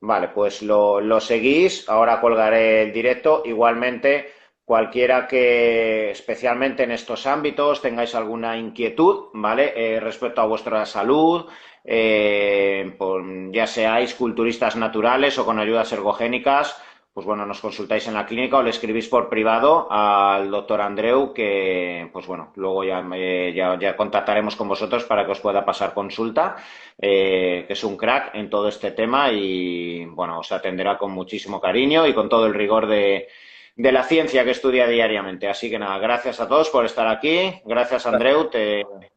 Vale, pues lo seguís, ahora colgaré el directo. Igualmente, cualquiera que, especialmente en estos ámbitos, tengáis alguna inquietud, ¿vale? Respecto a vuestra salud, ya seáis culturistas naturales o con ayudas ergogénicas, pues bueno, nos consultáis en la clínica o le escribís por privado al doctor Andreu, que pues bueno, luego ya contactaremos con vosotros para que os pueda pasar consulta, que es un crack en todo este tema y bueno, os atenderá con muchísimo cariño y con todo el rigor de la ciencia que estudia diariamente. Así que nada, gracias a todos por estar aquí. Gracias, Andreu.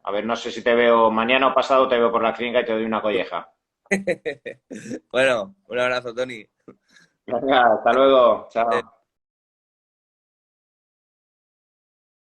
A ver, no sé si te veo mañana o pasado, te veo por la clínica y te doy una colleja. Bueno, un abrazo, Tony. Venga, hasta luego. Chao.